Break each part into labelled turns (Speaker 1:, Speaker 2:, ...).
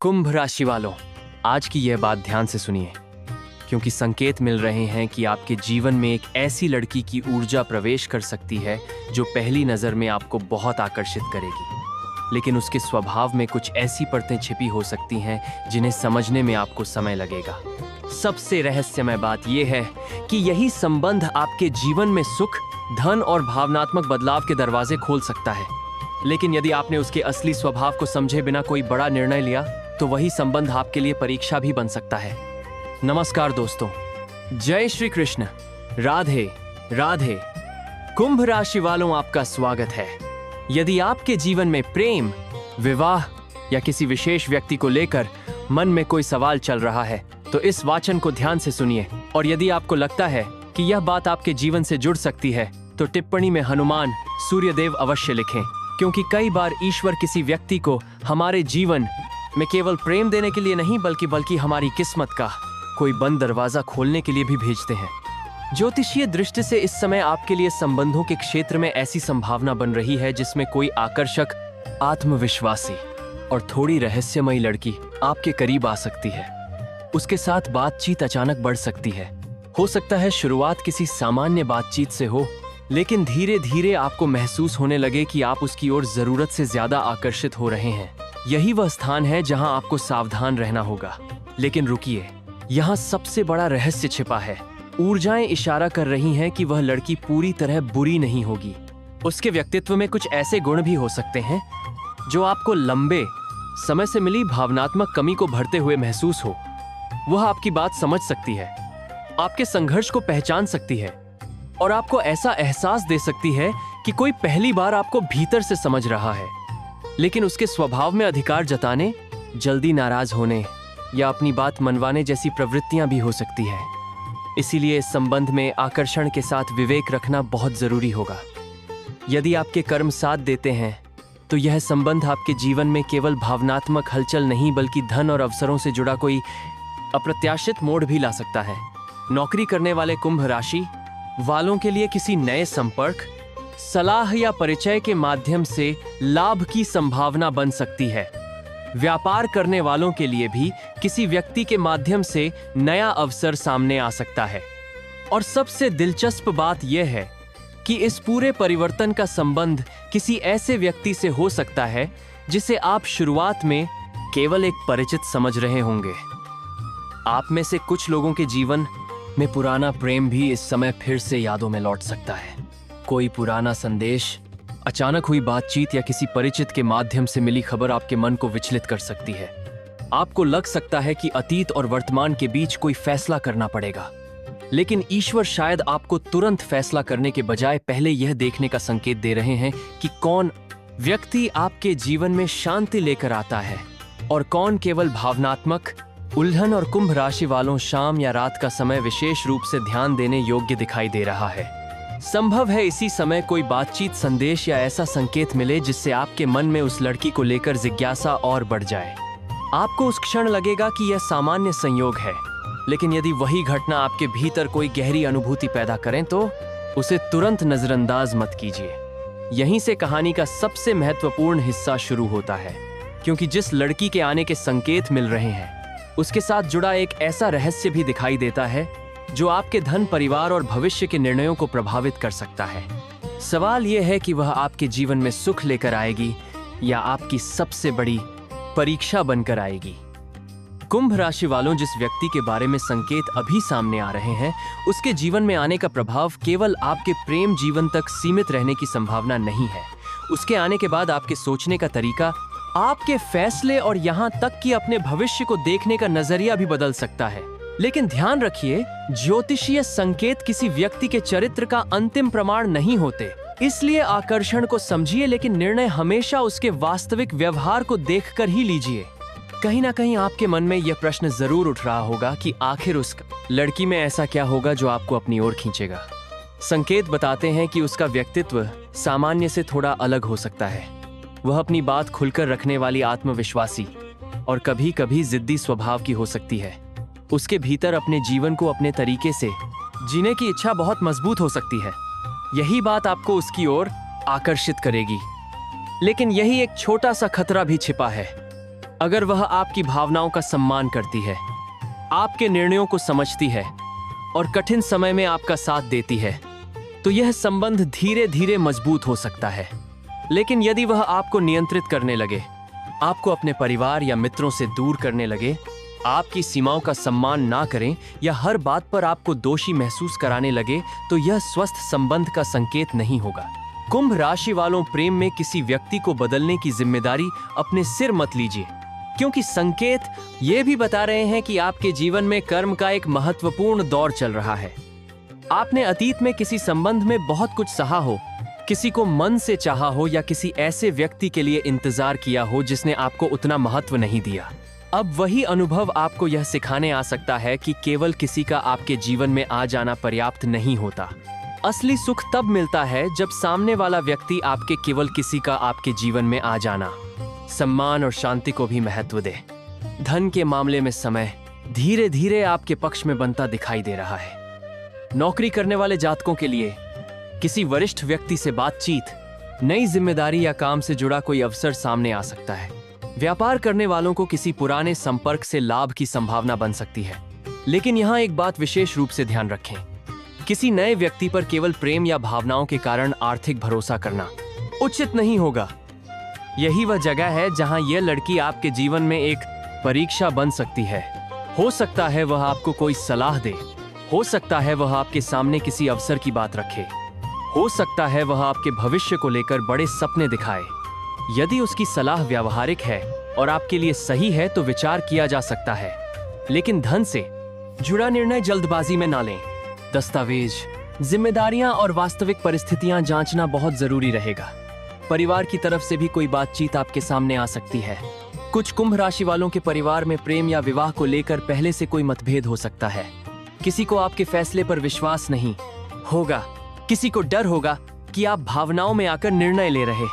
Speaker 1: कुंभ राशि वालों, आज की यह बात ध्यान से सुनिए, क्योंकि संकेत मिल रहे हैं कि आपके जीवन में एक ऐसी लड़की की ऊर्जा प्रवेश कर सकती है जो पहली नज़र में आपको बहुत आकर्षित करेगी, लेकिन उसके स्वभाव में कुछ ऐसी परतें छिपी हो सकती हैं जिन्हें समझने में आपको समय लगेगा। सबसे रहस्यमय बात यह है कि यही संबंध आपके जीवन में सुख, धन और भावनात्मक बदलाव के दरवाजे खोल सकता है। लेकिन यदि आपने उसके असली स्वभाव को समझे बिना कोई बड़ा निर्णय लिया, तो वही संबंध आपके लिए परीक्षा भी बन सकता है। नमस्कार दोस्तों, जय श्री कृष्ण, राधे राधे। कुंभ राशि वालों, आपका स्वागत है। यदि आपके जीवन में प्रेम, विवाह या किसी विशेष व्यक्ति को लेकर मन में कोई सवाल चल रहा है, तो इस वाचन को ध्यान से सुनिए। और यदि आपको लगता है कि यह बात आपके जीवन से जुड़ सकती है, तो टिप्पणी में हनुमान, सूर्यदेव अवश्य लिखें, क्योंकि कई बार ईश्वर किसी व्यक्ति को हमारे जीवन में केवल प्रेम देने के लिए नहीं, बल्कि हमारी किस्मत का कोई बंद दरवाजा खोलने के लिए भी भेजते हैं। ज्योतिषीय दृष्टि से इस समय आपके लिए संबंधों के क्षेत्र में ऐसी संभावना बन रही है जिसमें कोई आकर्षक, आत्मविश्वासी और थोड़ी रहस्यमयी लड़की आपके करीब आ सकती है। उसके साथ बातचीत अचानक बढ़ सकती है। हो सकता है शुरुआत किसी सामान्य बातचीत से हो, लेकिन धीरे धीरे आपको महसूस होने लगे कि आप उसकी ओर जरूरत से ज्यादा आकर्षित हो रहे हैं। यही वह स्थान है जहां आपको सावधान रहना होगा। लेकिन रुकिए, यहाँ सबसे बड़ा रहस्य छिपा है। ऊर्जाएं इशारा कर रही हैं कि वह लड़की पूरी तरह बुरी नहीं होगी। उसके व्यक्तित्व में कुछ ऐसे गुण भी हो सकते हैं जो आपको लंबे समय से मिली भावनात्मक कमी को भरते हुए महसूस हो। वह आपकी बात समझ सकती है, आपके संघर्ष को पहचान सकती है और आपको ऐसा एहसास दे सकती है कि कोई पहली बार आपको भीतर से समझ रहा है। लेकिन उसके स्वभाव में अधिकार जताने, जल्दी नाराज होने या अपनी बात मनवाने जैसी प्रवृत्तियां भी हो सकती है। इसीलिए इस संबंध में आकर्षण के साथ विवेक रखना बहुत जरूरी होगा। यदि आपके कर्म साथ देते हैं, तो यह संबंध आपके जीवन में केवल भावनात्मक हलचल नहीं, बल्कि धन और अवसरों से जुड़ा कोई अप्रत्याशित मोड़ भी ला सकता है। नौकरी करने वाले कुंभ राशि वालों के लिए किसी नए संपर्क, सलाह या परिचय के माध्यम से लाभ की संभावना बन सकती है। व्यापार करने वालों के लिए भी किसी व्यक्ति के माध्यम से नया अवसर सामने आ सकता है। और सबसे दिलचस्प बात यह है कि इस पूरे परिवर्तन का संबंध किसी ऐसे व्यक्ति से हो सकता है जिसे आप शुरुआत में केवल एक परिचित समझ रहे होंगे। आप में से कुछ लोगों के जीवन में पुराना प्रेम भी इस समय फिर से यादों में लौट सकता है। कोई पुराना संदेश, अचानक हुई बातचीत या किसी परिचित के माध्यम से मिली खबर आपके मन को विचलित कर सकती है। आपको लग सकता है कि अतीत और वर्तमान के बीच कोई फैसला करना पड़ेगा, लेकिन ईश्वर शायद आपको तुरंत फैसला करने के बजाय पहले यह देखने का संकेत दे रहे हैं कि कौन व्यक्ति आपके जीवन में शांति लेकर आता है और कौन केवल भावनात्मक उलझन। और कुंभ राशि वालों, शाम या रात का समय विशेष रूप से ध्यान देने योग्य दिखाई दे रहा है। संभव है इसी समय कोई बातचीत, संदेश या ऐसा संकेत मिले जिससे आपके मन में उस लड़की को लेकर जिज्ञासा और बढ़ जाए। आपको उस क्षण लगेगा कि यह सामान्य संयोग है, लेकिन यदि वही घटना आपके भीतर कोई गहरी अनुभूति पैदा करें, तो उसे तुरंत नजरअंदाज मत कीजिए। यहीं से कहानी का सबसे महत्वपूर्ण हिस्सा शुरू होता है, क्योंकि जिस लड़की के आने के संकेत मिल रहे हैं, उसके साथ जुड़ा एक ऐसा रहस्य भी दिखाई देता है जो आपके धन, परिवार और भविष्य के निर्णयों को प्रभावित कर सकता है। सवाल यह है कि वह आपके जीवन में सुख लेकर आएगी या आपकी सबसे बड़ी परीक्षा बनकर आएगी। कुंभ राशि वालों, जिस व्यक्ति के बारे में संकेत अभी सामने आ रहे हैं, उसके जीवन में आने का प्रभाव केवल आपके प्रेम जीवन तक सीमित रहने की संभावना नहीं है। उसके आने के बाद आपके सोचने का तरीका, आपके फैसले और यहाँ तक कि अपने भविष्य को देखने का नजरिया भी बदल सकता है। लेकिन ध्यान रखिए, ज्योतिषीय संकेत किसी व्यक्ति के चरित्र का अंतिम प्रमाण नहीं होते। इसलिए आकर्षण को समझिए, लेकिन निर्णय हमेशा उसके वास्तविक व्यवहार को देखकर ही लीजिए। कहीं ना कहीं आपके मन में यह प्रश्न जरूर उठ रहा होगा कि आखिर उस लड़की में ऐसा क्या होगा जो आपको अपनी ओर खींचेगा। संकेत बताते हैं कि उसका व्यक्तित्व सामान्य से थोड़ा अलग हो सकता है। वह अपनी बात खुलकर रखने वाली, आत्मविश्वासी और कभी कभी जिद्दी स्वभाव की हो सकती है। उसके भीतर अपने जीवन को अपने तरीके से जीने की इच्छा बहुत मजबूत हो सकती है। यही बात आपको उसकी ओर आकर्षित करेगी। लेकिन यही एक छोटा सा खतरा भी छिपा है। अगर वह आपकी भावनाओं का सम्मान करती है, आपके निर्णयों को समझती है और कठिन समय में आपका साथ देती है, तो यह संबंध धीरे धीरे मजबूत हो सकता है। लेकिन यदि वह आपको नियंत्रित करने लगे, आपको अपने परिवार या मित्रों से दूर करने लगे, आपकी सीमाओं का सम्मान ना करें या हर बात पर आपको दोषी महसूस कराने लगे, तो यह स्वस्थ संबंध का संकेत नहीं होगा। कुंभ राशि वालों, प्रेम में किसी व्यक्ति को बदलने की जिम्मेदारी अपने सिर मत लीजिए, क्योंकि संकेत ये भी बता रहे हैं कि आपके जीवन में कर्म का एक महत्वपूर्ण दौर चल रहा है। आपने अतीत में किसी संबंध में बहुत कुछ सहा हो, किसी को मन से चाहा हो या किसी ऐसे व्यक्ति के लिए इंतजार किया हो जिसने आपको उतना महत्व नहीं दिया। अब वही अनुभव आपको यह सिखाने आ सकता है कि केवल किसी का आपके जीवन में आ जाना पर्याप्त नहीं होता। असली सुख तब मिलता है जब सामने वाला व्यक्ति आपके केवल किसी का आपके जीवन में आ जाना सम्मान और शांति को भी महत्व दे। धन के मामले में समय धीरे धीरे आपके पक्ष में बनता दिखाई दे रहा है। नौकरी करने वाले जातकों के लिए किसी वरिष्ठ व्यक्ति से बातचीत, नई जिम्मेदारी या काम से जुड़ा कोई अवसर सामने आ सकता है। व्यापार करने वालों को किसी पुराने संपर्क से लाभ की संभावना बन सकती है। लेकिन यहाँ एक बात विशेष रूप से ध्यान रखें, किसी नए व्यक्ति पर केवल प्रेम या भावनाओं के कारण आर्थिक भरोसा करना उचित नहीं होगा। यही वह जगह है जहां यह लड़की आपके जीवन में एक परीक्षा बन सकती है। हो सकता है वह आपको कोई सलाह दे, हो सकता है वह आपके सामने किसी अवसर की बात रखे, हो सकता है वह आपके भविष्य को लेकर बड़े सपने दिखाए। यदि उसकी सलाह व्यावहारिक है और आपके लिए सही है तो विचार किया जा सकता है, लेकिन धन से जुड़ा निर्णय जल्दबाजी में ना लें। दस्तावेज, जिम्मेदारियां और वास्तविक परिस्थितियां जांचना बहुत जरूरी रहेगा। परिवार की तरफ से भी कोई बातचीत आपके सामने आ सकती है। कुछ कुंभ राशि वालों के परिवार में प्रेम या विवाह को लेकर पहले से कोई मतभेद हो सकता है। किसी को आपके फैसले पर विश्वास नहीं होगा, किसी को डर होगा कि आप भावनाओं में आकर निर्णय ले रहे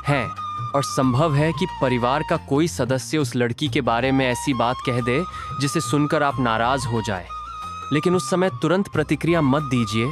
Speaker 1: हैं, और संभव है कि परिवार का कोई सदस्य उस लड़की के बारे में ऐसी बात कह दे जिसे सुनकर आप नाराज हो जाए। लेकिन उस समय तुरंत प्रतिक्रिया मत दीजिए,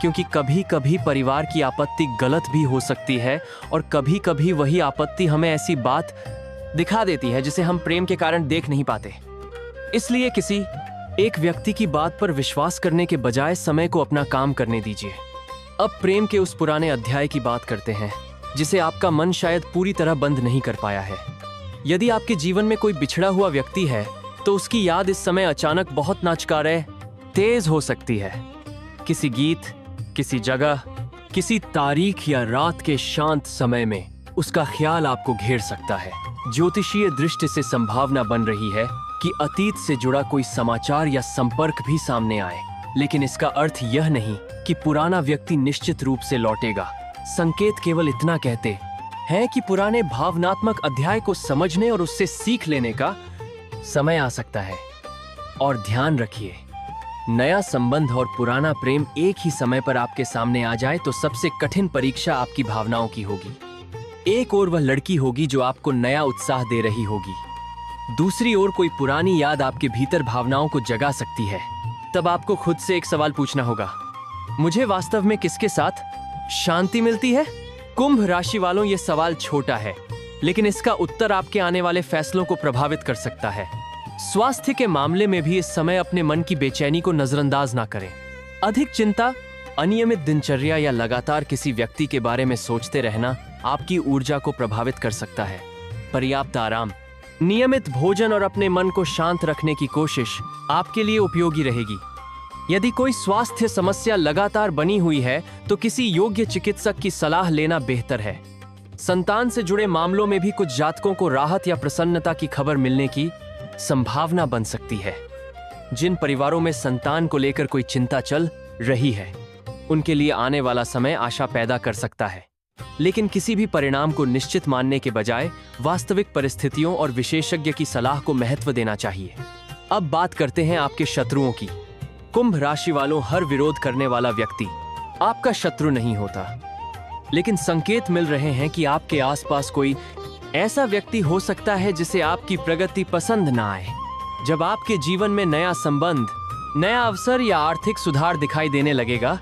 Speaker 1: क्योंकि कभी कभी परिवार की आपत्ति गलत भी हो सकती है और कभी कभी वही आपत्ति हमें ऐसी बात दिखा देती है जिसे हम प्रेम के कारण देख नहीं पाते। इसलिए किसी एक व्यक्ति की बात पर विश्वास करने के बजाय समय को अपना काम करने दीजिए। अब प्रेम के उस पुराने अध्याय की बात करते हैं जिसे आपका मन शायद पूरी तरह बंद नहीं कर पाया है। यदि आपके जीवन में कोई बिछड़ा हुआ व्यक्ति है तो उसकी याद इस समय अचानक बहुत नाचकारे तेज हो सकती है। किसी गीत, किसी जगह, किसी तारीख या रात के शांत समय में उसका ख्याल आपको घेर सकता है। ज्योतिषीय दृष्टि से संभावना बन रही है कि अतीत से जुड़ा कोई समाचार या संपर्क भी सामने आए, लेकिन इसका अर्थ यह नहीं कि पुराना व्यक्ति निश्चित रूप से लौटेगा। संकेत केवल इतना कहते हैं कि पुराने भावनात्मक अध्याय को समझने और उससे सीख लेने का समय आ सकता है। और ध्यान रखिए, नया संबंध और पुराना प्रेम एक ही समय पर आपके सामने आ जाए तो सबसे कठिन परीक्षा आपकी भावनाओं की होगी। एक ओर वह लड़की होगी जो आपको नया उत्साह दे रही होगी, दूसरी ओर कोई पुरानी याद आपके भीतर भावनाओं को जगा सकती है। तब आपको खुद से एक सवाल पूछना होगा, मुझे वास्तव में किसके साथ शांति मिलती है? कुंभ राशि वालों, ये सवाल छोटा है, लेकिन इसका उत्तर आपके आने वाले फैसलों को प्रभावित कर सकता है। स्वास्थ्य के मामले में भी इस समय अपने मन की बेचैनी को नजरअंदाज ना करें। अधिक चिंता, अनियमित दिनचर्या या लगातार किसी व्यक्ति के बारे में सोचते रहना आपकी ऊर्जा को प्रभावित कर सकता है। पर्याप्त आराम, नियमित भोजन और अपने मन को शांत रखने की कोशिश आपके लिए उपयोगी रहेगी। यदि कोई स्वास्थ्य समस्या लगातार बनी हुई है तो किसी योग्य चिकित्सक की सलाह लेना बेहतर है। संतान से जुड़े मामलों में भी कुछ जातकों को राहत या प्रसन्नता की खबर मिलने की संभावना बन सकती है। जिन परिवारों में संतान को लेकर कोई चिंता चल रही है, उनके लिए आने वाला समय आशा पैदा कर सकता है, लेकिन किसी भी परिणाम को निश्चित मानने के बजाय वास्तविक परिस्थितियों और विशेषज्ञ की सलाह को महत्व देना चाहिए। अब बात करते हैं आपके शत्रुओं की। कुंभ राशि वालों, हर विरोध करने वाला व्यक्ति आपका शत्रु नहीं होता, लेकिन संकेत मिल रहे हैं कि आपके आसपास कोई ऐसा व्यक्ति हो सकता है जिसे आपकी प्रगति पसंद ना आए। जब आपके जीवन में नया संबंध, नया अवसर या आर्थिक सुधार दिखाई देने लगेगा,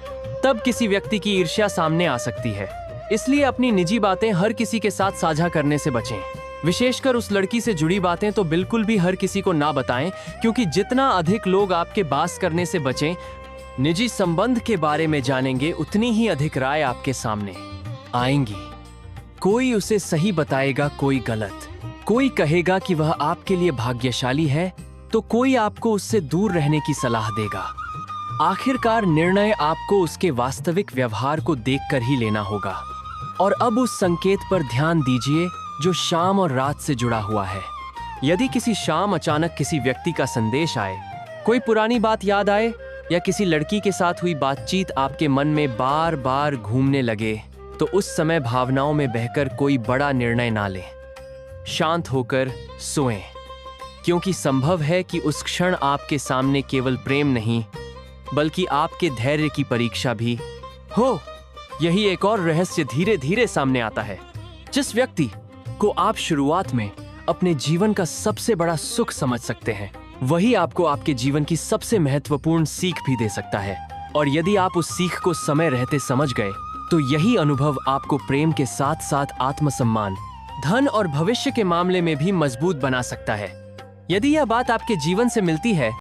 Speaker 1: तब किसी व्यक्ति की ईर्ष्या सामने आ सकती है। इसलिए अपनी निजी बातें हर किसी के साथ साझा करने से बचें। विशेषकर उस लड़की से जुड़ी बातें तो बिल्कुल भी हर किसी को ना बताएं, क्योंकि जितना अधिक लोग आपके बात करने से बचें, निजी संबंध के बारे में जानेंगे, उतनी ही अधिक राय आपके सामने आएंगी। कोई उसे सही बताएगा, कोई गलत। कोई कहेगा कि वह आपके लिए भाग्यशाली है, तो कोई आपको उससे दूर रहने की सलाह देगा। आखिरकार निर्णय आपको उसके वास्तविक व्यवहार को देखकर ही लेना होगा। और अब उस संकेत पर ध्यान दीजिए जो शाम और रात से जुड़ा हुआ है। यदि किसी शाम अचानक किसी व्यक्ति का संदेश आए, कोई पुरानी बात याद आए, या किसी लड़की के साथ हुई बातचीत आपके मन में बार बार घूमने लगे, तो उस समय भावनाओं में बहकर कोई बड़ा निर्णय ना लें। शांत होकर सोएं, क्योंकि संभव है कि उस क्षण आपके सामने केवल प्रेम नहीं, बल्कि आपके धैर्य की परीक्षा भी हो। यही एक और रहस्य धीरे धीरे सामने आता है। जिस व्यक्ति को आप शुरुआत में अपने जीवन का सबसे बड़ा सुख समझ सकते हैं, वही आपको आपके जीवन की सबसे महत्वपूर्ण सीख भी दे सकता है। और यदि आप उस सीख को समय रहते समझ गए, तो यही अनुभव आपको प्रेम के साथ साथ आत्मसम्मान, धन और भविष्य के मामले में भी मजबूत बना सकता है। यदि यह बात आपके जीवन से मिलती है,